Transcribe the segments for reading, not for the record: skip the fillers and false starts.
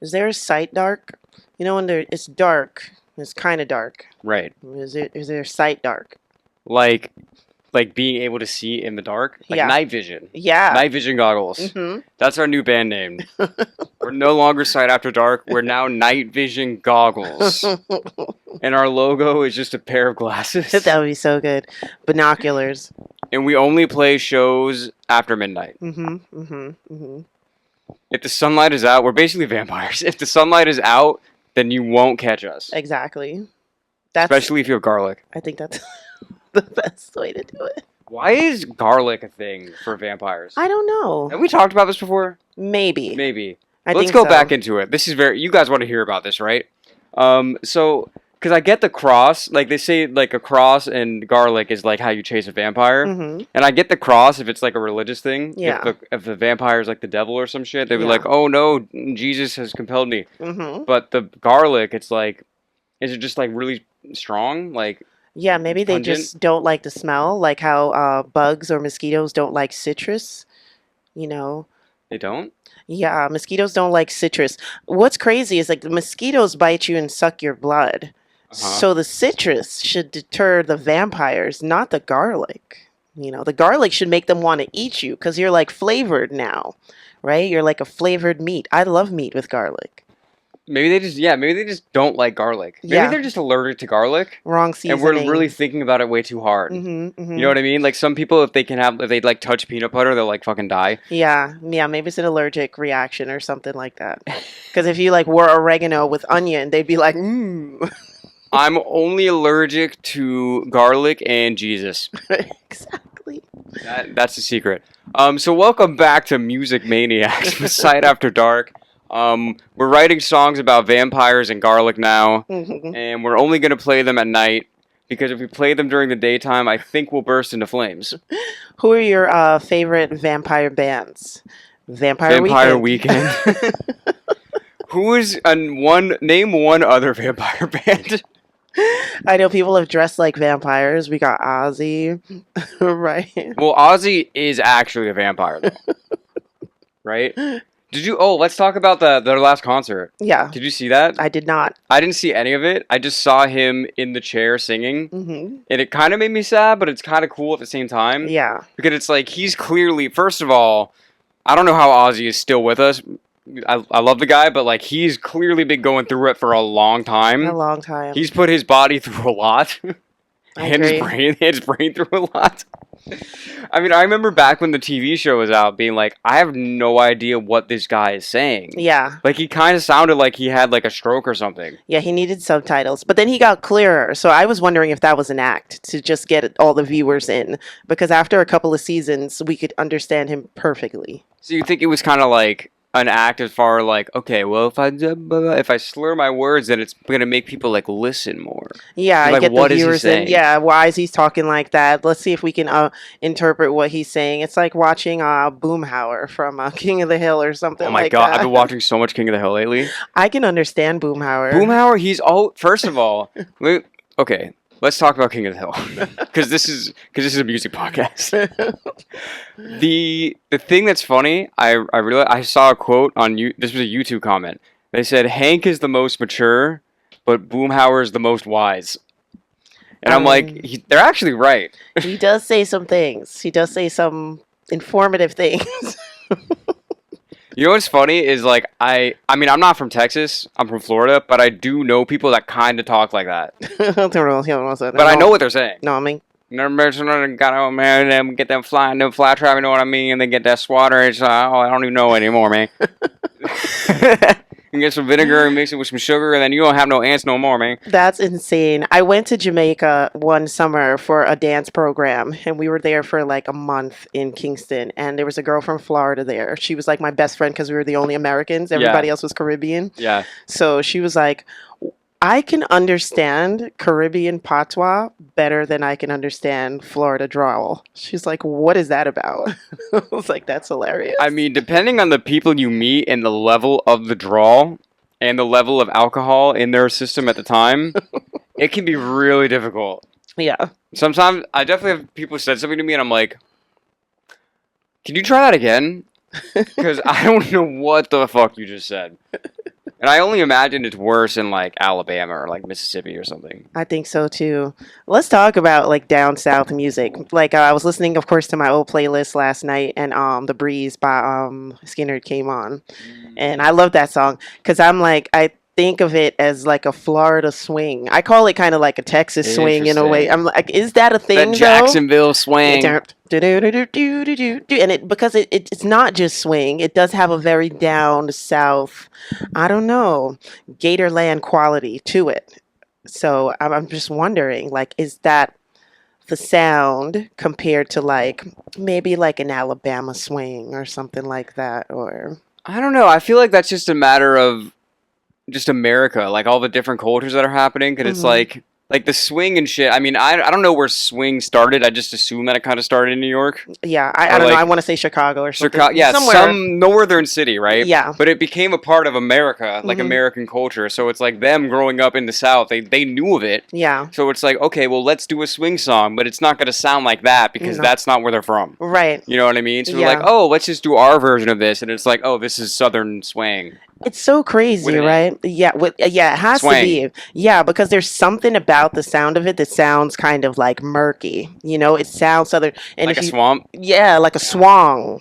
Is there a sight dark? You know when it's dark, it's kind of dark. Right. Is there sight dark? Like being able to see in the dark, like Yeah. night vision. Yeah. Night vision goggles. Mhm. That's our new band name. We're no longer Sight After Dark. We're now Night Vision Goggles. And our logo is just a pair of glasses. That would be so good. Binoculars. And we only play shows after midnight. Mhm. Mhm. Mhm. If the sunlight is out, we're basically vampires. If the sunlight is out, then you won't catch us. Exactly. That's. Especially if you have garlic. I think that's the best way to do it. Why is garlic a thing for vampires? I don't know. Have we talked about this before? Maybe. Maybe. I Let's think go so. back into it. This is very. You guys want to hear about this, right? So because I get the cross, like they say, like a cross and garlic is like how you chase a vampire, Mhm. and I get the cross if it's like a religious thing. Yeah. If the vampire is like the devil or some shit, they'd be Yeah. like, "Oh no, Jesus has compelled me." Mhm. But the garlic, it's like, is it just like really strong? Like, Yeah, maybe they pungent? just don't like the smell, like how bugs or mosquitoes don't like citrus. You know. They don't. Yeah, mosquitoes don't like citrus. What's crazy is like the mosquitoes bite you and suck your blood. Uh-huh. So the citrus should deter the vampires, not the garlic. The garlic should make them want to eat you because you're like flavored now, right? You're like a flavored meat. I love meat with garlic. Maybe they just don't like garlic. Maybe Yeah. they're just allergic to garlic, Wrong and we're seasoning. really thinking about it way too hard. Mm-hmm, mm-hmm. You know what I mean? Like some people, if they like touch peanut butter, they'll like fucking die. Yeah, maybe it's an allergic reaction or something like that. Because if you like wore oregano with onion, they'd be like, mmm. I'm only allergic to garlic and Jesus. Exactly. That's the secret. So welcome back to Music Maniacs with Sight After Dark. We're writing songs about vampires and garlic now, Mhm. and we're only going to play them at night because if we play them during the daytime, I think we'll burst into flames. Who are your favorite vampire bands? Vampire Weekend. Who is name one other vampire band? I know people have dressed like vampires. We got Ozzy, right? Well, Ozzy is actually a vampire, though. Right? Let's talk about their last concert. Yeah, Did you see that? I did not. I didn't see any of it. I just saw him in the chair singing. Hmm. And it kind of made me sad, but it's kind of cool at the same time. Yeah, Because it's like, he's clearly, first of all, I don't know how Ozzy is still with us. I love the guy, but like, he's clearly been going through it for a long time. a long time. He's put his body through a lot. I And agree. his brain through a lot. I mean, I remember back when the TV show was out being like, I have no idea what this guy is saying. Yeah, Like, he kind of sounded like he had like a stroke or something. yeah, he needed subtitles, but then he got clearer. So I was wondering if that was an act to just get all the viewers in, because after a couple of seasons, we could understand him perfectly. So you think it was kind of like an act as far like, okay, well, if I slur my words, then it's gonna make people like listen more. Yeah, Like, get what the is he viewers in. saying? Yeah, why is he talking like that? Let's see if we can interpret what he's saying. It's like watching Boomhauer from King of the Hill or something Oh my like god, that. I've been watching so much King of the Hill lately. I can understand Boomhauer. Boomhauer, first of all, okay, let's talk about King of the Hill because this is a music podcast. The thing that's funny, I saw a quote on this was a YouTube comment. They said Hank is the most mature, but Boomhauer is the most wise. And I'm like, they're actually right. He does say some things. He does say some informative things. You know what's funny is like I mean I'm not from Texas, I'm from Florida, but I do know people that kind of talk like that. But I know what they're saying. No, I mean, Never got out, man. Them get them fly trap. You know what I mean? And then get that swatter. It's I don't even know anymore, man. You get some vinegar and mix it with some sugar, and then you don't have no ants no more, man. that's insane. I went to Jamaica one summer for a dance program, and we were there for like a month in Kingston. And there was a girl from Florida there. She was like my best friend because we were the only Americans. Everybody else was Caribbean. Yeah. So she was like, I can understand Caribbean patois better than I can understand Florida drawl. She's like, what is that about? I was like, that's hilarious. I mean, depending on the people you meet and the level of the draw and the level of alcohol in their system at the time, it can be really difficult. Yeah. Sometimes I definitely have people said something to me, and I'm like, can you try that again? Because I don't know what the fuck you just said. And I only imagine it's worse in like Alabama or like Mississippi or something. I think so too. Let's talk about like down south music. Like I was listening, of course, to my old playlist last night, and "The Breeze" by Skinner came on, and I love that song because I'm like I think of it as like a Florida swing. I call it kind of like a Texas swing in a way. Interesting. I'm like, is that a thing That though? Jacksonville swing. And it because it's not just swing, it does have a very down south, I don't know, Gatorland quality to it. So I'm just wondering, like, is that the sound compared to like maybe like an Alabama swing or something like that? Or I don't know. I feel like that's just a matter of just America, like all the different cultures that are happening. Because it's Mhm. like the swing and shit. I mean, I don't know where swing started. I just assume that it kind of started in New York. Yeah, I Or don't know. I like want to say Chicago or something. Chicago, yeah, Somewhere. some northern city, right? Yeah. But it became a part of America, like Mhm. American culture. So it's like them growing up in the South, they knew of it. Yeah. So it's like, okay, well, let's do a swing song, but it's not going to sound like that because No. that's not where they're from. Right. You know what I mean? So they're Yeah. like, oh, let's just do our version of this, and it's like, oh, this is Southern swing. It's so crazy, Wouldn't it? right? Yeah, yeah, it has Swang. to be. Yeah, because there's something about the sound of it that sounds kind of like murky. You know, it sounds southern, and Like a if you, swamp. yeah, like a swang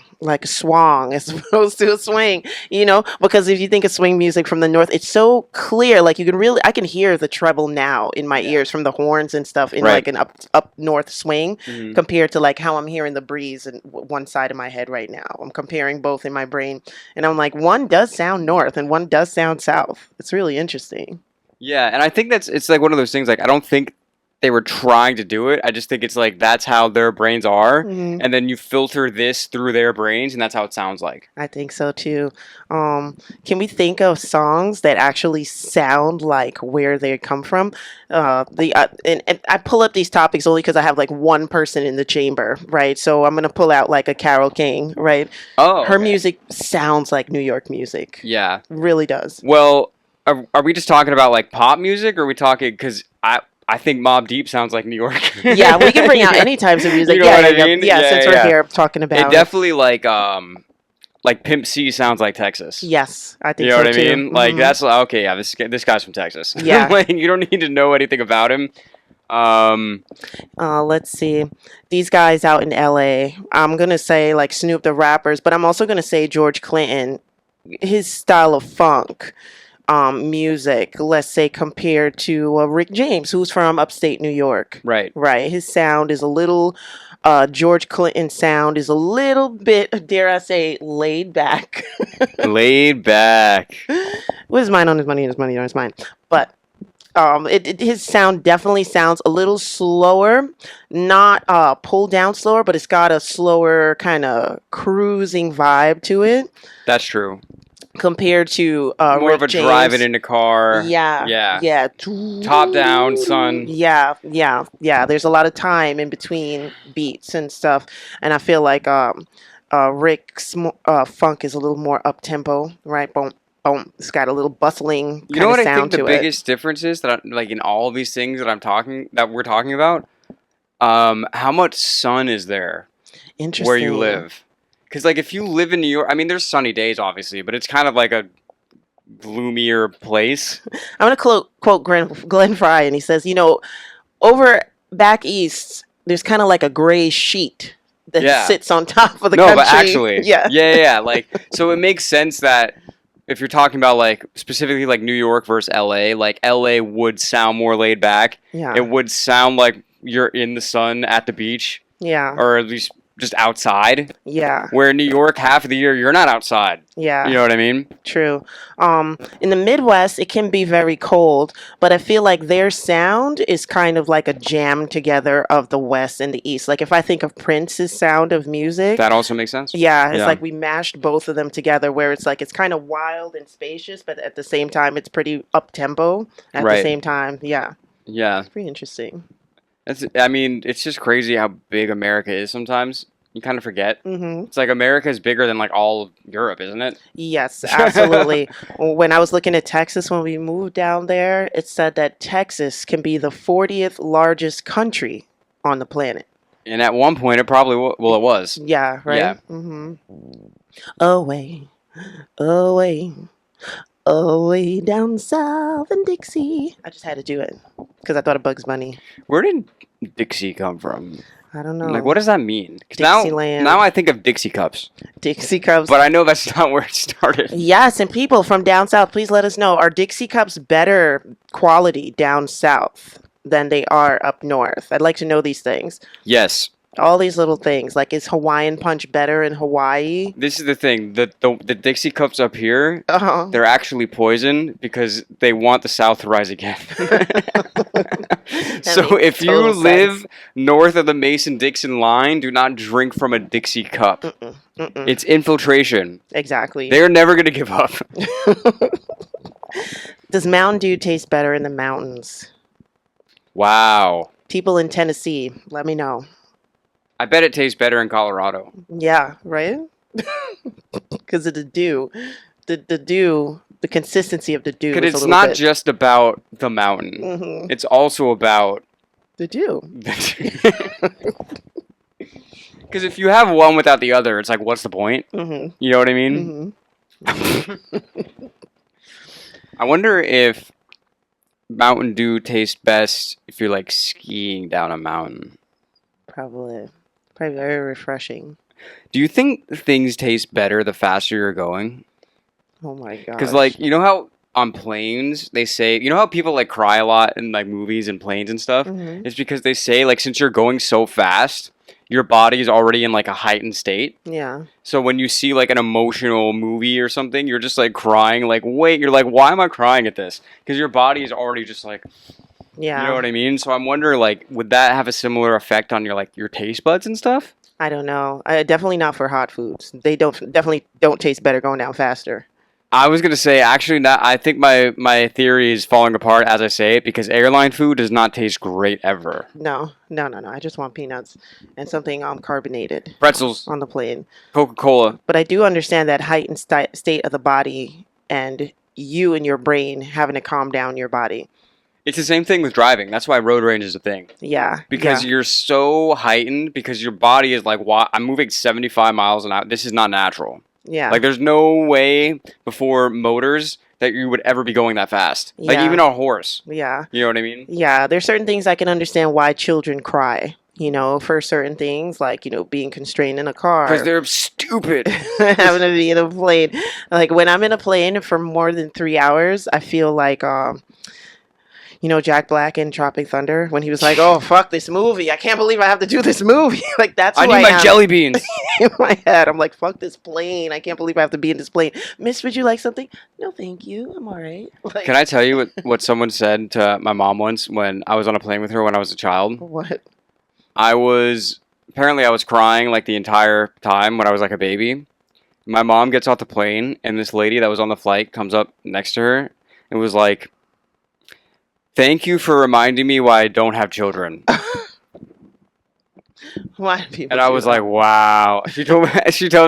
as opposed to a swing. You know, because if you think of swing music from the north, it's so clear. Like you can really, I can hear the treble now in my ears from the horns and stuff in Right. like an up north swing Mhm. compared to like how I'm hearing the breeze in one side of my head right now. I'm comparing both in my brain, and I'm like, one does sound north and one does sound south. It's really interesting. Yeah, and I think it's like one of those things. Like I don't think they were trying to do it. I just think it's like that's how their brains are, Mhm. and then you filter this through their brains, and that's how it sounds like. I think so too. Can we think of songs that actually sound like where they come from? And I pull up these topics only because I have like one person in the chamber, right? So I'm gonna pull out like a Carole King, right? Oh, Her okay. music sounds like New York music, Yeah. really does. Well, are we just talking about like pop music, or are we talking? Because I think Mobb Deep sounds like New York. Yeah, we can bring out any types of music. You know Yeah, what yeah, I yeah. mean? Yeah, Yeah, since yeah. we're here talking about It definitely like Pimp C sounds like Texas. Yes, I think You know so what I too. mean? Like Mhm. that's okay. Yeah, this guy's from Texas. Yeah. Like you don't need to know anything about him. Let's see. These guys out in LA. I'm gonna say like Snoop the rappers, but I'm also gonna say George Clinton. His style of funk, music, let's say compared to Rick James, who's from upstate New York. Right. Right. His sound is a little George Clinton sound is a little bit, dare I say, laid back. Laid back. With his mind on his money and his money on his mind. But his sound definitely sounds a little slower, not pulled down slower, but it's got a slower kind of cruising vibe to it That's true. compared to More Rick of a James. driving in a car. Yeah, Yeah. yeah. Top down, son. Yeah, yeah, yeah. There's a lot of time in between beats and stuff, and I feel like Rick's funk is a little more up tempo, right? Boom, boom. It's got a little bustling You know kind what of I think sound the to it. biggest difference is that like in all of these things that we're talking about, how much sun is there Interesting. where you live? Because like if you live in New York, I mean there's sunny days obviously, but it's kind of like a gloomier place. I'm gonna quote Glenn Fry, and he says, you know, over back east, there's kind of like a gray sheet that Yeah. sits on top of the No, country. but actually, yeah. yeah. Like, so it makes sense that if you're talking about like specifically like New York versus LA, like LA would sound more laid back. Yeah. It would sound like you're in the sun at the beach, Yeah. or at least just outside. Yeah. Where in New York, half of the year you're not outside. Yeah. You know what I mean? True. In the Midwest, it can be very cold, but I feel like their sound is kind of like a jam together of the West and the East. Like if I think of Prince's sound of music, That also makes sense. yeah, it's Yeah. like we mashed both of them together where it's like it's kind of wild and spacious, but at the same time it's pretty up tempo at the Right. same time. Yeah. Yeah. It's pretty interesting. I mean, it's just crazy how big America is sometimes. You kind of forget. Hmm. It's like America is bigger than like all of Europe, isn't it? Yes, absolutely. When I was looking at Texas when we moved down there, it said that Texas can be the 40th largest country on the planet. And at one point, it probably it was. Yeah, right? Yeah. Mm-hmm. Away, away, Away down south in Dixie. I just had to do it because I thought of Bugs Bunny. Where did Dixie come from? I don't know. Like, what does that mean? 'Cause now Dixieland. I think of Dixie cups, Dixie cups. but I know that's not where it started. Yes, and people from down south, please let us know. Are Dixie cups better quality down south than they are up north? I'd like to know these things. Yes. All these little things. Like, is Hawaiian punch better in Hawaii? This is the thing. The Dixie cups up here, Uh-huh. they're actually poison because they want the South to rise again. So if you total live sense. north of the Mason-Dixon line, do not drink from a Dixie cup. Mm-mm. It's infiltration. Exactly. They're never going to give up. Does Mountain Dew taste better in the mountains? Wow. People in Tennessee, let me know. I bet it tastes better in Colorado. Yeah, right? Because of the dew. The dew, the consistency of the dew. Because is a it's little not bit- just about the mountain. Mhm. It's also about... The dew. Because if you have one without the other, it's like, what's the point? Mm-hmm. You know what I mean? Mm-hmm. I wonder if Mountain Dew tastes best if you're like skiing down a mountain. Probably very refreshing. Do you think things taste better the faster you're going? Oh my god. Because like, you know how on planes they say, you know how people like cry a lot in like movies and planes and stuff? Mhm. It's because they say like since you're going so fast, your body is already in like a heightened state. Yeah. So when you see like an emotional movie or something, you're just like crying. Like, wait, you're like, why am I crying at this? Because your body is already just like, Yeah. you know what I mean? So I'm wondering, like, would that have a similar effect on your like your taste buds and stuff? I don't know. Definitely not for hot foods. They definitely don't taste better going down faster. I was gonna say actually, not. I think my theory is falling apart as I say it because airline food does not taste great ever. No. I just want peanuts and something carbonated Pretzels, on the plane. Coca-Cola. But I do understand that heightened state of the body and you and your brain having to calm down your body. It's the same thing with driving. That's why road rage is a thing. Yeah. Because you're so heightened because your body is like, "Why? I'm moving 75 miles an hour. This is not natural." Yeah. Like, there's no way before motors that you would ever be going that fast. Like, Yeah. even a horse. Yeah. You know what I mean? Yeah. There's certain things I can understand why children cry, for certain things like, being constrained in a car. Because they're stupid. Having to be in a plane. Like when I'm in a plane for more than 3 hours, I feel like, Jack Black in Tropic Thunder when he was like, "Oh fuck this movie! I can't believe I have to do this movie." Like that's who I need my am. jelly beans. In my head. I'm like, "Fuck this plane! I can't believe I have to be in this plane." Miss, would you like something? No, thank you. I'm all right. Like, Can I tell you what someone said to my mom once when I was on a plane with her when I was a child? what? I was crying like the entire time when I was like a baby. My mom gets off the plane and this lady that was on the flight comes up next to her and was like, "Thank you for reminding me why I don't have children." Why do people? And I do was that? like, "Wow." She tells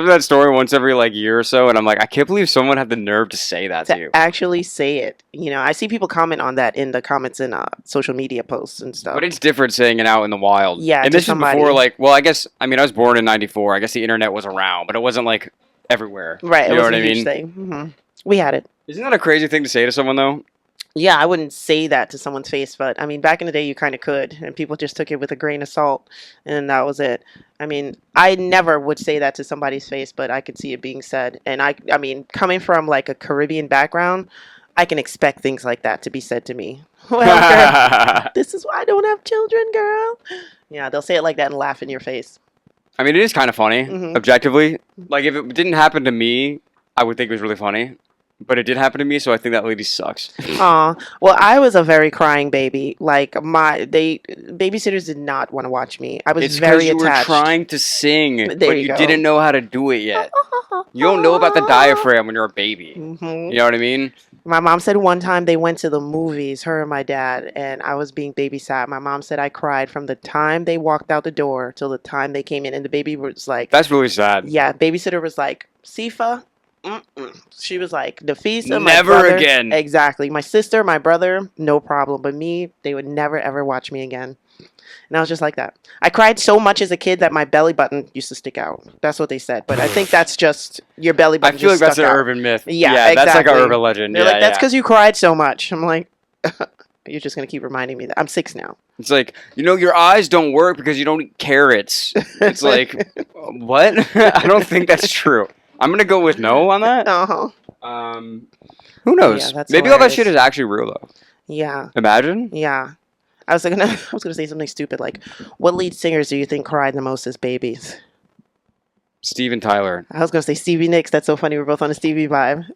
me that story once every like year or so, and I'm like, I can't believe someone had the nerve to say that to you. actually say it. I see people comment on that in the comments in social media posts and stuff. But it's different saying it out in the wild. Yeah, and to this somebody. is before like, well, I was born in '94. I guess the internet was around, but it wasn't like everywhere. Right. You It know was what a I huge mean? thing. Hmm. We had it. Isn't that a crazy thing to say to someone though? Yeah, I wouldn't say that to someone's face, but I mean, back in the day, you kind of could, and people just took it with a grain of salt, and that was it. I mean, I never would say that to somebody's face, but I could see it being said, and I mean, coming from like a Caribbean background, I can expect things like that to be said to me. Well, girl, this is why I don't have children, girl. Yeah, they'll say it like that and laugh in your face. I mean, it is kind of funny, Mhm. objectively. Like, if it didn't happen to me, I would think it was really funny. But it did happen to me, so I think that lady sucks. Aw, well, I was a very crying baby. Like babysitters did not want to watch me. I was It's because very you were attached. trying to sing, There but you you go. didn't know how to do it yet. You don't know about the diaphragm when you're a baby. Mhm. You know what I mean? My mom said one time they went to the movies, her and my dad, and I was being babysat. My mom said I cried from the time they walked out the door till the time they came in, and the baby was like, That's really sad. yeah, babysitter was like, Sifa. Mm-mm. She was like, Nafisa, my Never brother. again. Exactly. My sister, my brother, no problem. But me, they would never ever watch me again. And I was just like that. I cried so much as a kid that my belly button used to stick out. That's what they said. But I think that's just your belly I button feel like just that's an stuck out. urban myth. Yeah, that's like an exactly. urban legend. They're yeah, like, that's yeah. because you cried so much. I'm like, you're just going to keep reminding me that. I'm 6 now. It's like, your eyes don't work because you don't eat carrots. It's like, what? I don't think that's true. I'm going to go with no on that. Uh-huh. Who knows? Yeah, that's Maybe all that hilarious. shit is actually real, though. Yeah. Imagine. Yeah. I was gonna say something stupid like, what lead singers do you think cried the most as babies? Steven Tyler. I was gonna say Stevie Nicks. That's so funny. We're both on a Stevie vibe.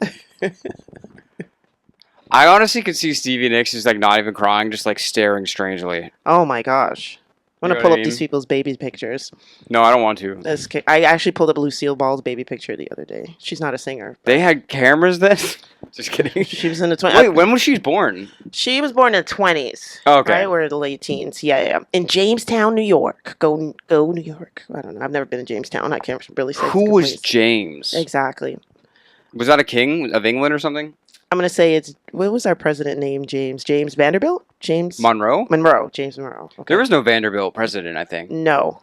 I honestly could see Stevie Nicks just like not even crying, just like staring strangely. Oh my gosh. I'm You gonna know pull what up I these mean? people's baby pictures. No, I don't want to. I actually pulled up Lucille Ball's baby picture the other day. She's not a singer. They had cameras then? Just kidding. She was in the 20s. Wait, when was she born? She was born in the 20s. Oh, okay. Right? Or the late teens. Yeah. In Jamestown, New York. Go New York. I don't know. I've never been to Jamestown. I can't really say. Who was James? Exactly. Was that a king of England or something? I'm going to say what was our president named? James Vanderbilt? Monroe? James Monroe. Okay. There was no Vanderbilt president, I think. No.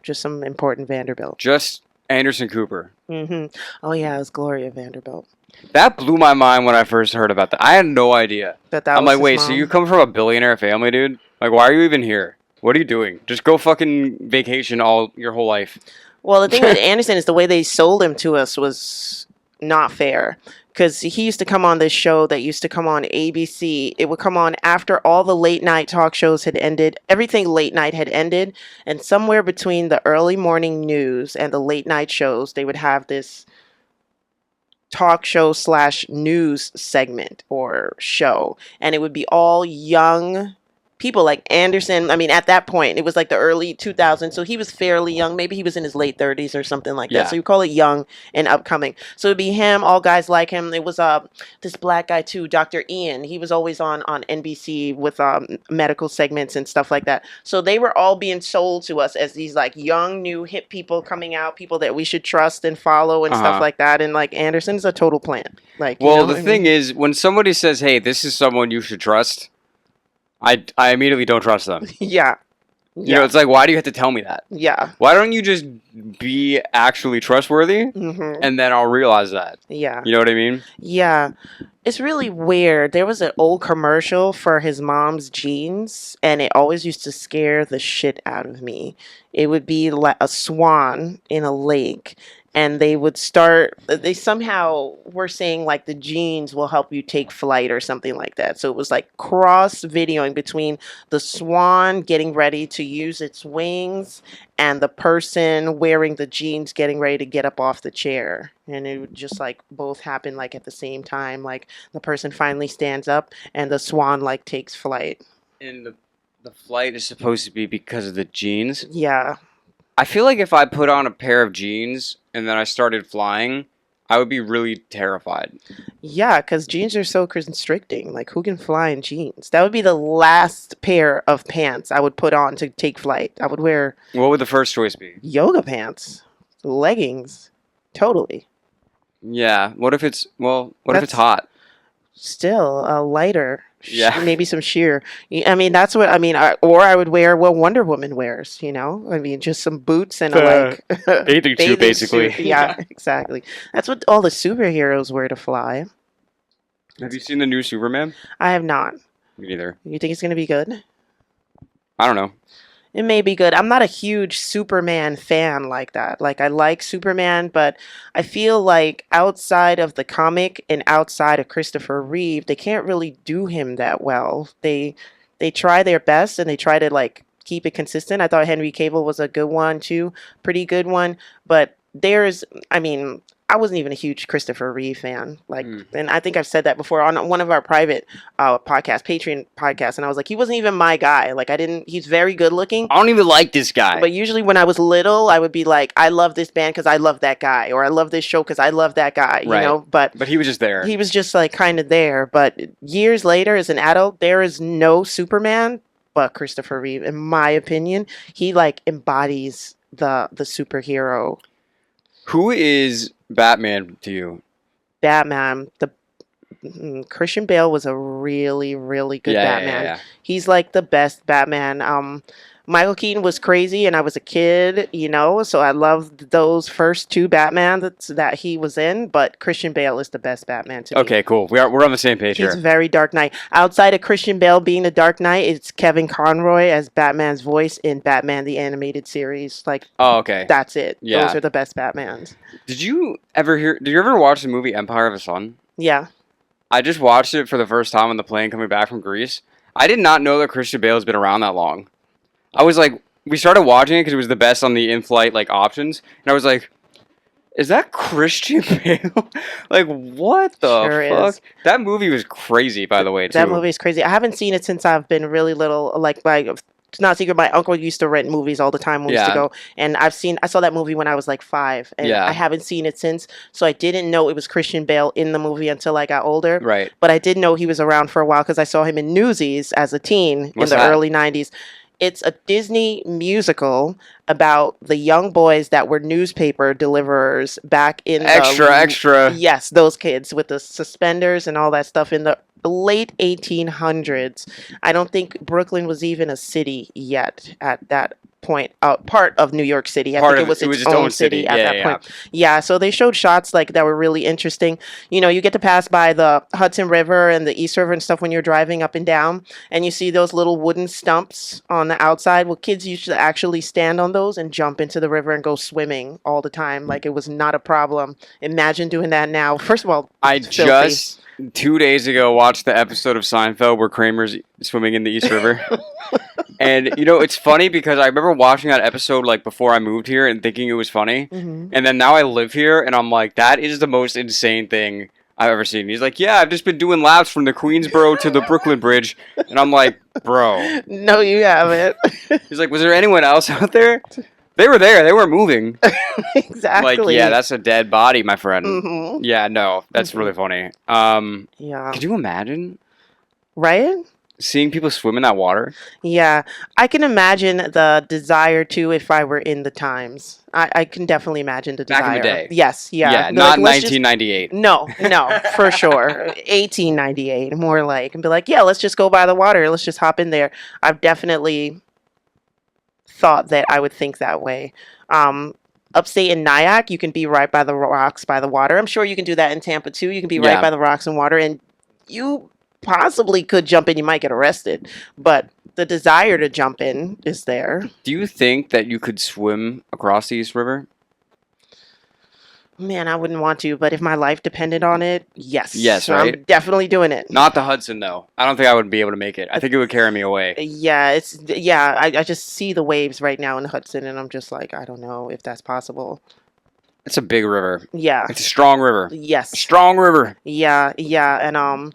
Just some important Vanderbilt. Just Anderson Cooper. Oh, yeah. It was Gloria Vanderbilt. That blew my mind when I first heard about that. I had no idea. I'm like, wait, so you come from a billionaire family, dude? Like, why are you even here? What are you doing? Just go fucking vacation your whole life. Well, the thing with Anderson is the way they sold him to us was not fair. Because he used to come on this show that used to come on ABC. It would come on after all the late night talk shows had ended. Everything late night had ended. And somewhere between the early morning news and the late night shows, they would have this talk show / news segment or show. And it would be all young people like Anderson. I mean, at that point, it was like the early 2000s. So he was fairly young. Maybe he was in his late 30s or something like Yeah. that. So you call it young and upcoming. So it'd be him, all guys like him. It was this black guy too, Dr. Ian. He was always on NBC with medical segments and stuff like that. So they were all being sold to us as these like young, new, hip people coming out, people that we should trust and follow and stuff like that. And like Anderson's a total plant. Like, well, the thing is, when somebody says, "Hey, this is someone you should trust," I immediately don't trust them. Yeah. You know, it's like, why do you have to tell me that? Yeah. Why don't you just be actually trustworthy, and then I'll realize that? Yeah. You know what I mean? Yeah. It's really weird. There was an old commercial for his mom's jeans, and it always used to scare the shit out of me. It would be like a swan in a lake, and they somehow were saying like the jeans will help you take flight or something like that. So it was like cross videoing between the swan getting ready to use its wings and the person wearing the jeans getting ready to get up off the chair. And it would just like both happen like at the same time. Like the person finally stands up and the swan like takes flight. And the flight is supposed to be because of the jeans. Yeah. I feel like if I put on a pair of jeans and then I started flying, I would be really terrified. Yeah, because jeans are so constricting. Like, who can fly in jeans? That would be the last pair of pants I would put on to take flight. I would wear What would the first choice be? yoga pants, leggings. Totally. Yeah. What if it's hot? Still lighter. Yeah. Maybe some sheer. I mean, that's what I mean. Or I would wear what Wonder Woman wears. You know, I mean, just some boots and a like bathing suit, basically. suit. Yeah, exactly. That's what all the superheroes wear to fly. Have you seen the new Superman? I have not. Me neither. You think it's gonna be good? I don't know. It may be good. I'm not a huge Superman fan like that. Like, I like Superman, but I feel like outside of the comic and outside of Christopher Reeve, they can't really do him that well. They try their best and they try to like keep it consistent. I thought Henry Cavill was a good one too, pretty good one. But I wasn't even a huge Christopher Reeve fan. Like, and I think I've said that before on one of our private podcasts, Patreon podcasts. And I was like, he wasn't even my guy. Like, he's very good looking. I don't even like this guy. But usually when I was little, I would be like, I love this band because I love that guy. Or I love this show because I love that guy, you know? But he was just there. He was just like kind of there. But years later, as an adult, there is no Superman but Christopher Reeve. In my opinion, he like embodies the superhero. Who is Batman to you? Batman, the Christian Bale was a really, really good Yeah, Batman. yeah. He's like the best Batman. Michael Keaton was crazy, and I was a kid, so I loved those first two Batman that he was in. But Christian Bale is the best Batman to me. Okay, cool. We're on the same page He's here. very Dark Knight. Outside of Christian Bale being the Dark Knight, it's Kevin Conroy as Batman's voice in Batman the Animated Series. Like, Oh, okay. that's it. Yeah. Those are the best Batmans. Did you ever watch the movie Empire of the Sun? Yeah. I just watched it for the first time on the plane coming back from Greece. I did not know that Christian Bale has been around that long. I was like, we started watching it because it was the best on the in-flight like options, and I was like, is that Christian Bale? Like, what the Sure fuck? is. That movie was crazy, by the way, too. That movie is crazy. I haven't seen it since I've been really little. Like, it's not a secret. My uncle used to rent movies all the time when we used to Yeah. go, and I saw that movie when I was like 5, and Yeah. I haven't seen it since. So I didn't know it was Christian Bale in the movie until I got older. Right. But I did know he was around for a while because I saw him in Newsies as a teen What's in the that? early '90s. It's a Disney musical about the young boys that were newspaper deliverers back in Extra. Yes, those kids with the suspenders and all that stuff in the late 1800s. I don't think Brooklyn was even a city yet at that point. Part of New York City. I think it was its own city at that point. Yeah, so they showed shots like that were really interesting. You get to pass by the Hudson River and the East River and stuff when you're driving up and down, and you see those little wooden stumps on the outside. Well, kids used to actually stand on those and jump into the river and go swimming all the time. Like, it was not a problem. Imagine doing that now. First of all, I it's filthy. just 2 days ago watched the episode of Seinfeld where Kramer's swimming in the East River. And it's funny because I remember watching that episode like before I moved here and thinking it was funny. Mhm. And then now I live here and I'm like, that is the most insane thing I've ever seen. He's like, yeah, I've just been doing laps from the Queensboro to the Brooklyn Bridge. And I'm like, bro. No, you haven't. He's like, was there anyone else out there? They were there. They were moving. Exactly. Like, yeah, that's a dead body, my friend. Mhm. Yeah, no, that's really funny. Yeah. Could you imagine Right? seeing people swim in that water? Yeah, I can imagine the desire too if I were in the times. I can definitely imagine the desire. Back in the day. Yes, yeah. Yeah, Be not let's just- 1998. No, for sure. 1898, more like, and be like, yeah, let's just go by the water. Let's just hop in there. I've definitely thought that I would think that way. Upstate in Nyack, you can be right by the rocks, by the water. I'm sure you can do that in Tampa too. You can be right Yeah. by the rocks and water, and you possibly could jump in. You might get arrested, but the desire to jump in is there. Do you think that you could swim across the East River? Man, I wouldn't want to, but if my life depended on it, yes. Yes, I'm right? definitely doing it. Not the Hudson, though. I don't think I would be able to make it. I think it would carry me away. Yeah, I just see the waves right now in the Hudson, and I'm just like, I don't know if that's possible. It's a big river. Yeah. It's a strong river. Yes. Strong river. Yeah, and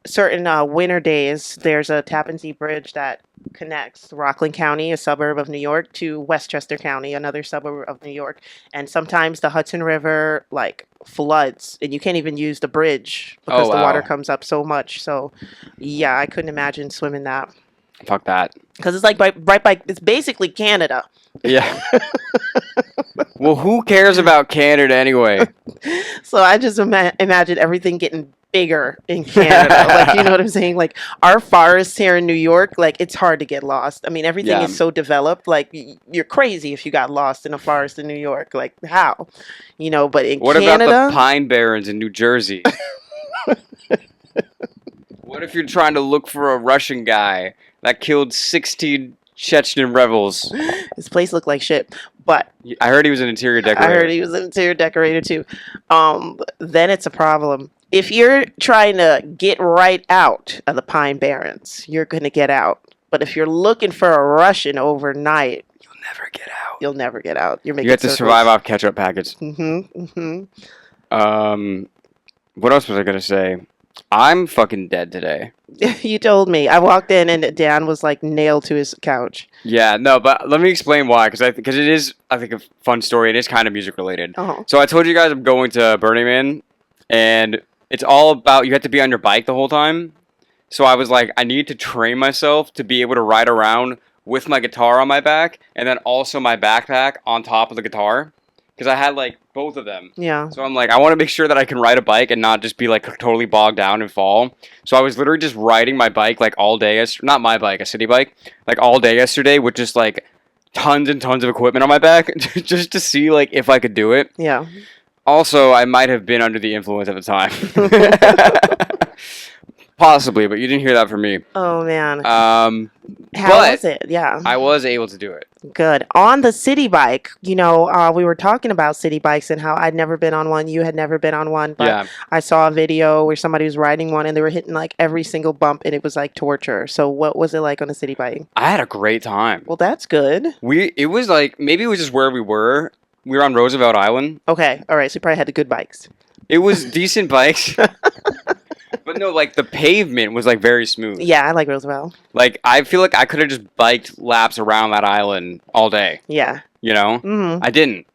certain winter days, there's a Tappan Zee Bridge that connects Rockland County, a suburb of New York, to Westchester County, another suburb of New York. And sometimes the Hudson River like floods, and you can't even use the bridge because the water wow. comes up so much. So, yeah, I couldn't imagine swimming that Fuck that. because it's like it's basically Canada. Yeah. Well, who cares about Canada anyway? So I just imagine everything getting bigger in Canada. Like, you know what I'm saying? Like, our forests here in New York, like, it's hard to get lost. I mean, everything Yeah. is so developed. Like, you're crazy if you got lost in a forest in New York. Like, how? But in What Canada, about the Pine Barrens in New Jersey? What if you're trying to look for a Russian guy that killed 16 Chechen rebels? this place looked like shit. But I heard he was an interior decorator. I heard he was an interior decorator too. Then it's a problem. If you're trying to get right out of the Pine Barrens, you're going to get out. But if you're looking for a Russian overnight, You'll never get out. you'll never get out. You're making You have to survive off ketchup packets. Mm-hmm. What else was I gonna say? I'm fucking dead today. You told me. I walked in and Dan was like nailed to his couch. Yeah, no, but let me explain why. Because it is, I think, a fun story. It is kind of music related. Oh. So I told you guys I'm going to Burning Man, and it's all about you have to be on your bike the whole time. So I was like, I need to train myself to be able to ride around with my guitar on my back, and then also my backpack on top of the guitar. because I had like both of them. Yeah. So I'm like, I want to make sure that I can ride a bike and not just be like totally bogged down and fall. So I was literally just riding my bike like all day. Not my bike, a city bike, like all day yesterday with just like tons and tons of equipment on my back just to see like if I could do it. Yeah. Also, I might have been under the influence at the time. Possibly, but you didn't hear that from me. Oh man. How but was it? Yeah. I was able to do it. Good. On the city bike, we were talking about city bikes and how I'd never been on one. You had never been on one, but Yeah. I saw a video where somebody was riding one and they were hitting like every single bump and it was like torture. So what was it like on a city bike? I had a great time. Well, that's good. It was like, maybe it was just where we were. We were on Roosevelt Island. Okay. All right. So you probably had the good bikes. It was decent bikes. But no, like the pavement was like very smooth. Yeah, I like Roosevelt. Like I feel like I could have just biked laps around that island all day. Yeah. You know? Mm-hmm. I didn't.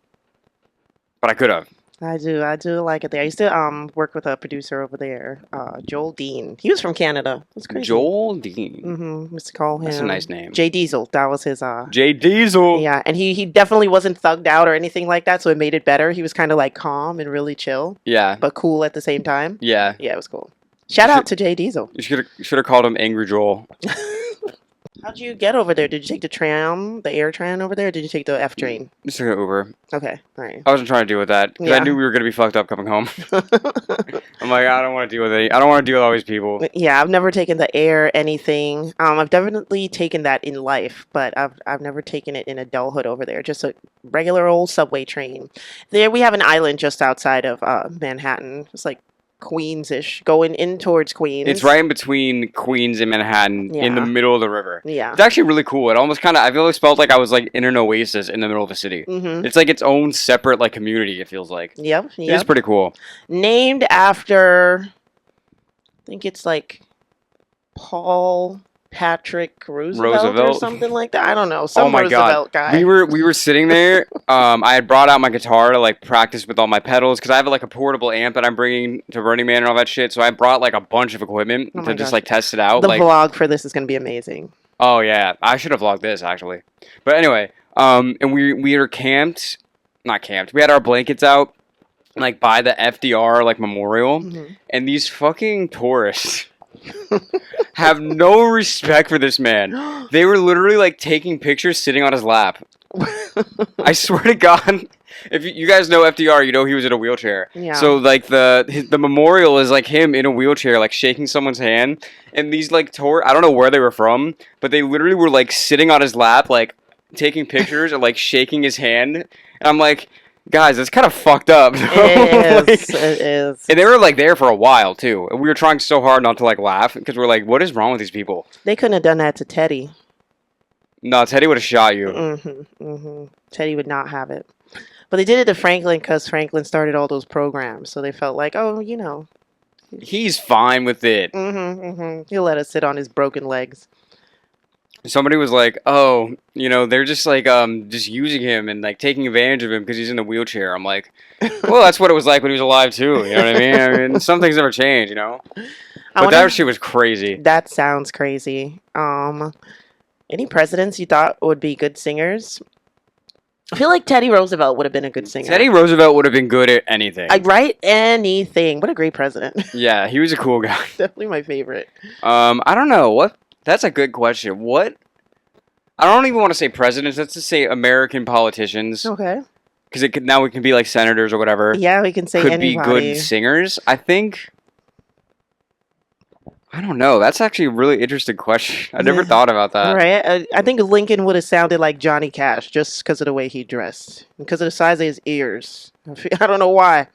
But I could have. I do like it there. I used to work with a producer over there, Joel Dean. He was from Canada. That's crazy. Joel Dean. Mm-hmm. Used to call him. That's a nice name. Jay Diesel. That was his. Jay Diesel. Yeah, and he definitely wasn't thugged out or anything like that, so it made it better. He was kind of like calm and really chill, Yeah. but cool at the same time. Yeah. Yeah, it was cool. Shout out to Jay Diesel. You should have called him Angry Joel. How'd you get over there? Did you take the tram, the air train over there, or did you take the F train? Just took an Uber. Okay, all right. I wasn't trying to deal with that because Yeah. I knew we were gonna be fucked up coming home. I'm like, I don't want to deal with it. I don't want to deal with all these people. Yeah, I've never taken the air anything. I've definitely taken that in life, but I've never taken it in adulthood over there. Just a regular old subway train. There we have an island just outside of Manhattan. It's like Queens-ish, going in towards Queens. It's right in between Queens and Manhattan, in the Yeah. middle of the river. Yeah. It's actually really cool. It almost kind of, I always felt like I was like in an oasis in the middle of the city. Mm-hmm. It's like its own separate like community. It feels like. Yep. It's Yep. pretty cool. Named after, I think it's like Paul Patrick Roosevelt or something like that. I don't know. Some Oh my Roosevelt God. guy. We were sitting there. I had brought out my guitar to like practice with all my pedals because I have like a portable amp that I'm bringing to Burning Man and all that shit. So I brought like a bunch of equipment Oh to my just gosh. like test it out. The like, vlog for this is going to be amazing. oh yeah, I should have vlogged this actually. But anyway, and we were camped, not camped. We had our blankets out like by the FDR like memorial, Mm-hmm. and these fucking tourists have no respect for this man. They were literally like taking pictures sitting on his lap. I swear to God, if you guys know FDR, you know he was in a wheelchair. Yeah. So like the memorial is like him in a wheelchair, like shaking someone's hand, and these like I don't know where they were from, but they literally were like sitting on his lap, like taking pictures and like shaking his hand, and I'm like, guys, that's kind of fucked up. It Like, is. It is. and they were like there for a while too. And we were trying so hard not to like laugh because we're like, what is wrong with these people? They couldn't have done that to Teddy. No, Teddy would have shot you. Teddy would not have it. But they did it to Franklin because Franklin started all those programs. So they felt like, oh, He's fine with it. he'll let us sit on his broken legs. Somebody was like, oh, they're just like just using him and like taking advantage of him because he's in the wheelchair. I'm like, well, that's what it was like when he was alive too. You know what I mean? I mean, some things never change, But that shit was crazy. That sounds crazy. Any presidents you thought would be good singers? I feel like Teddy Roosevelt would have been a good singer. Teddy Roosevelt would have been good at anything. I'd write anything. What a great president. Yeah, he was a cool guy. Definitely my favorite. I don't know. What? That's a good question. What? I don't even want to say presidents. Let's just say American politicians. Okay. Because now we can be like senators or whatever. Yeah, we can say could anybody. be good singers. I think. I don't know. That's actually a really interesting question. I never thought about that. All right. I think Lincoln would have sounded like Johnny Cash just because of the way he dressed, because of the size of his ears. I don't know why.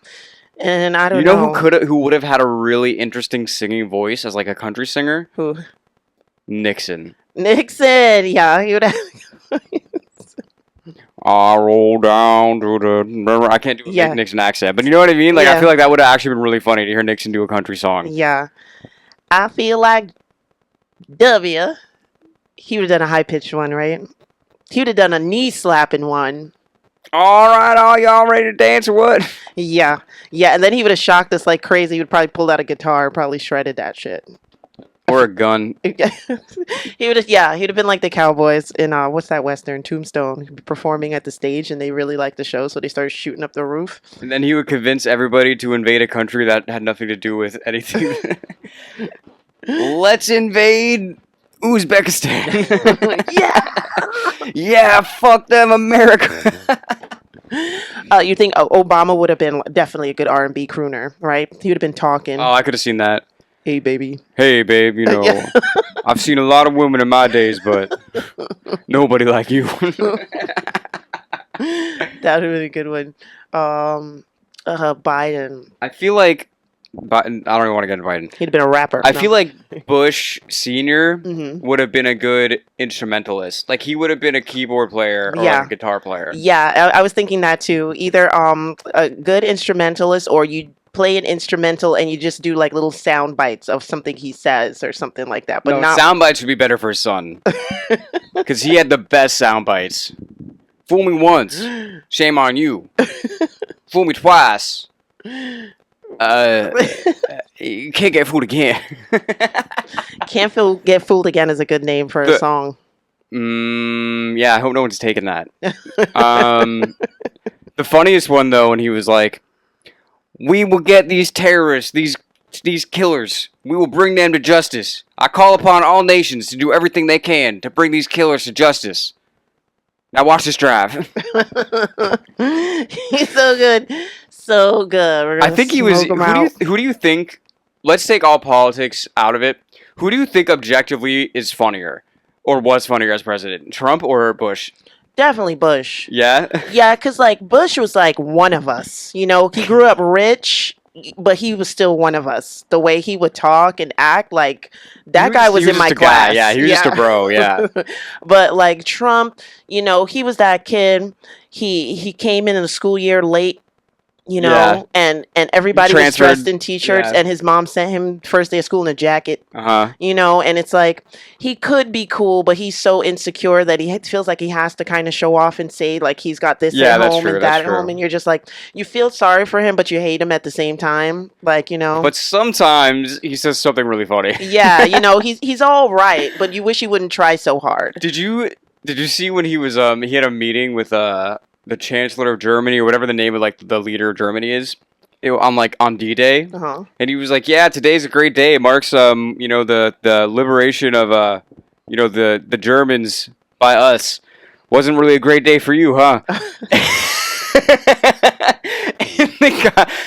And I don't know. Who would have had a really interesting singing voice as like a country singer? Who? Nixon. Nixon. Yeah, he would have. I roll down to the. I can't do a big Nixon accent, but you know what I mean. Like I feel like that would have actually been really funny to hear Nixon do a country song. Yeah, I feel like W. He would have done a high pitched one, right? He would have done a knee slapping one. All right, all y'all ready to dance or what? Yeah, and then he would have shocked us like crazy. He would probably pulled out a guitar, probably shredded that shit. or a gun. He would have, yeah, he'd have been like the cowboys in what's that western, Tombstone, he'd be performing at the stage, and they really liked the show, so they started shooting up the roof. And then he would convince everybody to invade a country that had nothing to do with anything. Let's invade Uzbekistan. Yeah, fuck them, America. You think Obama would have been definitely a good R&B crooner, right? He would have been talking. Oh, I could have seen that. Hey, baby. Hey, babe, you know, Yeah. I've seen a lot of women in my days, but nobody like you. That would have been a good one. Biden. I feel like Biden, I don't even want to get into Biden. He'd have been a rapper. I feel like Bush Sr. Mhm. would have been a good instrumentalist. Like, he would have been a keyboard player or Yeah. a guitar player. Yeah, I was thinking that too. Either a good instrumentalist, or you play an instrumental and you just do like little sound bites of something he says or something like that. But No, not sound bites would be better for his son. Because he had the best sound bites. Fool me once, shame on you. Fool me twice. You can't get fooled again. Get Fooled Again is a good name for a song. Yeah, I hope no one's taken that. The funniest one, though, when he was like, we will get these terrorists, these killers. We will bring them to justice. I call upon all nations to do everything they can to bring these killers to justice. Now watch this drive. He's so good. So good. We're I gonna think he was. smoke him out. Who do you think? Let's take all politics out of it. Who do you think objectively is funnier, or was funnier as president? Trump or Bush? Definitely Bush. Yeah. Yeah, because like Bush was like one of us. You know, he grew up rich, but he was still one of us. The way he would talk and act, like that guy was in my just a class. guy. Yeah, he was just a bro. Yeah. But like Trump, you know, he was that kid. He came in the school year late. You know, Yeah. and everybody was transferred, dressed in t-shirts, yeah. and his mom sent him first day of school in a jacket. Uh-huh. You know, and it's like he could be cool, but he's so insecure that he feels like he has to kind of show off and say like he's got this Yeah, at that's home true, and that's that at home, true. and you're just like you feel sorry for him, but you hate him at the same time. Like, you know. But sometimes he says something really funny. Yeah, you know, he's all right, but you wish he wouldn't try so hard. Did you see when he was he had a meeting with the Chancellor of Germany, or whatever the name of like the leader of Germany is? On D-Day, Uh-huh. and he was like, "Yeah, today's a great day. It marks you know, the liberation of you know, the Germans by us. Wasn't really a great day for you, huh?"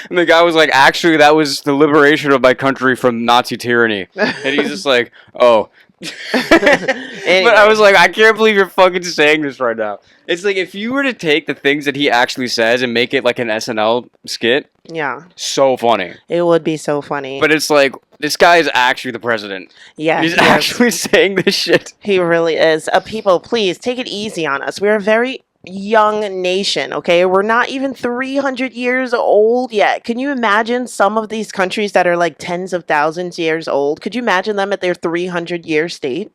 And the guy was like, "Actually, that was the liberation of my country from Nazi tyranny." And he's just like, "Oh." But I was like, I can't believe you're fucking saying this right now. It's like, if you were to take the things that he actually says and make it like an SNL skit, Yeah, so funny. it would be so funny. But it's like, this guy is actually the president. yeah, He's he is. actually saying this shit. He really is. People, please take it easy on us. We're a very young nation, okay? We're not even 300 years old yet. Can you imagine some of these countries that are like tens of thousands years old? Could you imagine them at their 300-year state?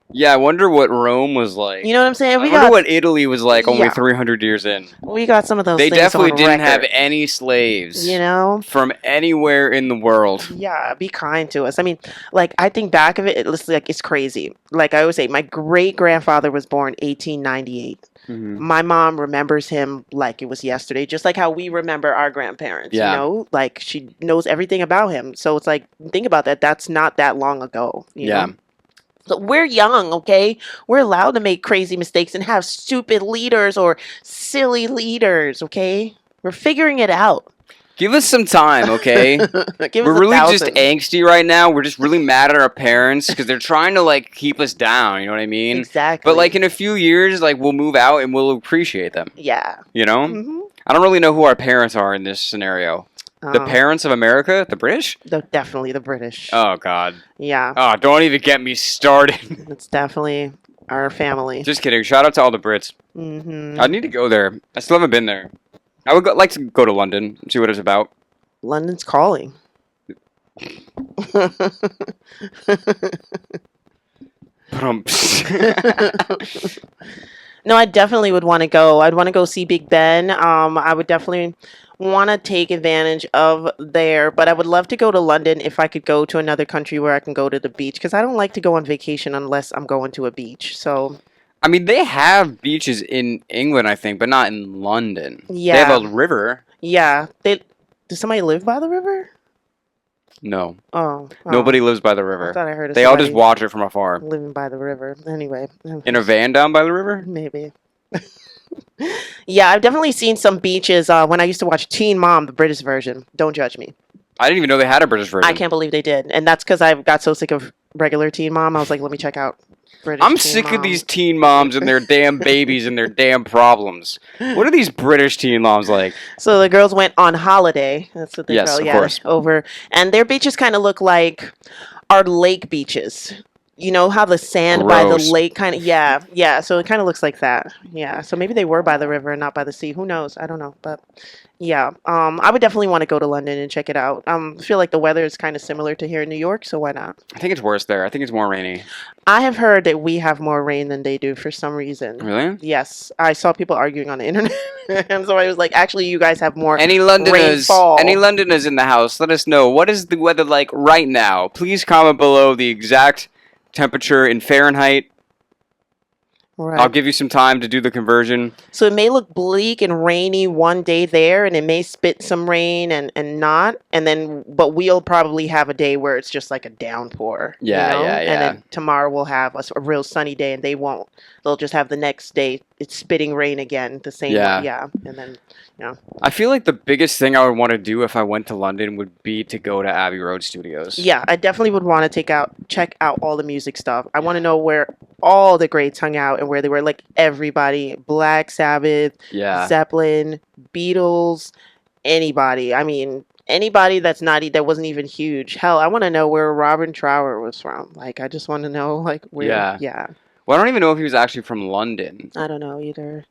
Yeah, I wonder what Rome was like. You know what I'm saying? I wonder what Italy was like only Yeah. 300 years in. We got some of those They things definitely on didn't have record, any slaves you know? from anywhere in the world. Yeah, be kind to us. I mean, like, I think back of it, it's crazy. Like I always say, my great-grandfather was born 1898. Mhm. My mom remembers him like it was yesterday, just like how we remember our grandparents. Yeah. You know, like she knows everything about him. So it's like, think about that. That's not that long ago. You Yeah. know? So we're young, okay? We're allowed to make crazy mistakes and have stupid leaders or silly leaders, okay? We're figuring it out. Give us some time, okay? Give We're us a really just 1,000. angsty right now. We're just really mad at our parents because they're trying to like keep us down. You know what I mean? Exactly. But like in a few years, like we'll move out and we'll appreciate them. yeah. You know? Hmm. I don't really know who our parents are in this scenario. The parents of America, the British? Definitely the British. Oh God. Yeah. Oh, don't even get me started. It's definitely our family. Just kidding. Shout out to all the Brits. Hmm. I need to go there. I still haven't been there. I would like to go to London and see what it's about. London's calling. No, I definitely would want to go. I'd want to go see Big Ben. I would definitely want to take advantage of there, but I would love to go to London if I could go to another country where I can go to the beach because I don't like to go on vacation unless I'm going to a beach. So, I mean, they have beaches in England, I think, but not in London. They have yeah. a river. Yeah. Does somebody live by the river? No, Oh, nobody lives by the I river. thought I heard of They all just somebody watch it from afar. living by the river. Anyway, In a van down by the river? maybe. Yeah, I've definitely seen some beaches when I used to watch Teen Mom, the British version. Don't judge me. I didn't even know they had a British version. I can't believe they did. And that's because I got so sick of regular Teen Mom. I was like, let me check out British I'm Teen sick of Mom. these teen moms and their damn babies and their damn problems. What are these British teen moms like? So the girls went on holiday. That's what they Yes, call of yeah, course. over. And their beaches kind of look like our lake beaches. You know how the sand by the Gross. lake kind of yeah. So it kind of looks like that. Yeah. So maybe they were by the river and not by the sea. Who knows? I don't know. But yeah, I would definitely want to go to London and check it out. I feel like the weather is kind of similar to here in New York, so why not? I think it's worse there. I think it's more rainy. I have heard that we have more rain than they do for some reason. Really? Yes, I saw people arguing on the internet, and so I was like, actually, you guys have more. Any Londoners? Rainfall. Any Londoners in the house? Let us know. What is the weather like right now? Please comment below the exact temperature in Fahrenheit. Right. I'll give you some time to do the conversion. So it may look bleak and rainy one day there, and it may spit some rain and not, and then but we'll probably have a day where it's just like a downpour. Yeah, you know? yeah. And then tomorrow we'll have a real sunny day, and they won't. They'll just have the next day it's spitting rain again, the same. Yeah. Yeah, and then I feel like the biggest thing I would want to do if I went to London would be to go to Abbey Road Studios. yeah, I definitely would want to check out all the music stuff. I want to know where all the greats hung out and where they were, like everybody, Black Sabbath, Yeah. Zeppelin, Beatles, anybody. I mean, anybody that wasn't even huge. Hell, I want to know where Robin Trower was from. Like, I just want to know, like, where. Yeah. Yeah. Well, I don't even know if he was actually from London. I don't know either.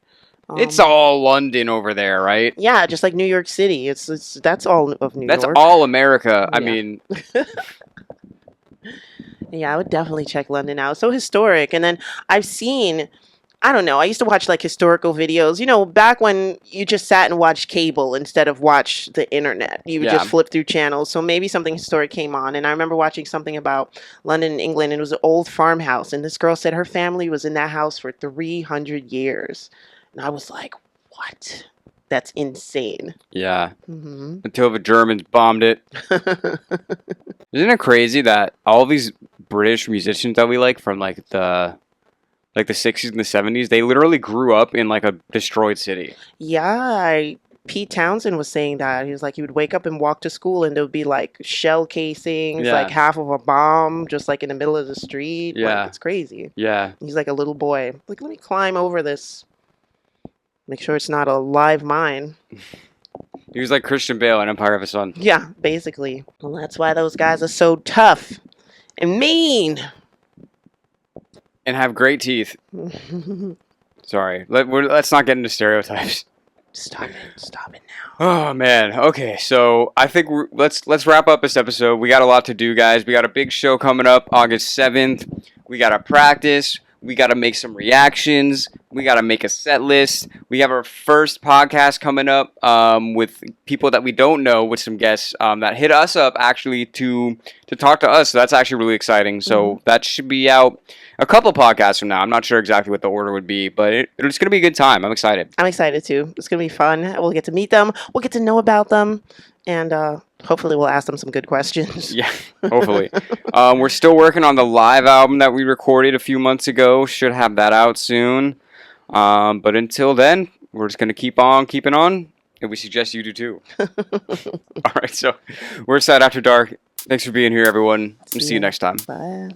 It's all London over there, right? Yeah, just like New York City. It's that's all of New That's York. all America. I Yeah. mean, Yeah, I would definitely check London out. So historic. And then I've seen, I don't know, I used to watch like historical videos, you know, back when you just sat and watched cable instead of watch the internet. You would Yeah. just flip through channels. So maybe something historic came on. And I remember watching something about London, England, and it was an old farmhouse. And this girl said her family was in that house for 300 years. And I was like, what? That's insane. yeah. Hmm. Until the Germans bombed it. Isn't it crazy that all these British musicians that we like from like the 60s and the 70s, they literally grew up in like a destroyed city. Yeah, Pete Townsend was saying that. He was like, he would wake up and walk to school and there would be like shell casings, Yeah. like half of a bomb just like in the middle of the street. Yeah. Like, it's crazy. Yeah. He's like a little boy. Like, let me climb over this. Make sure it's not a live mine. He was like Christian Bale in Empire of the Sun. Yeah, basically. Well, that's why those guys are so tough and mean. And have great teeth. Sorry. Let's not get into stereotypes. Stop it now. Oh man. Okay, so I think let's wrap up this episode. We got a lot to do, guys. We got a big show coming up August 7th. We got to practice. We got to make some reactions. We got to make a set list. We have our first podcast coming up with people that we don't know, with some guests that hit us up actually to talk to us. So that's actually really exciting. So that should be out a couple podcasts from now. I'm not sure exactly what the order would be, but it's going to be a good time. I'm excited. I'm excited too. It's going to be fun. We'll get to meet them. We'll get to know about them. And hopefully we'll ask them some good questions. Yeah, hopefully. We're still working on the live album that we recorded a few months ago. Should have that out soon. But until then, we're just going to keep on keeping on. And we suggest you do too. All right, so we're Sad After Dark. Thanks for being here, everyone. See you next time. Bye.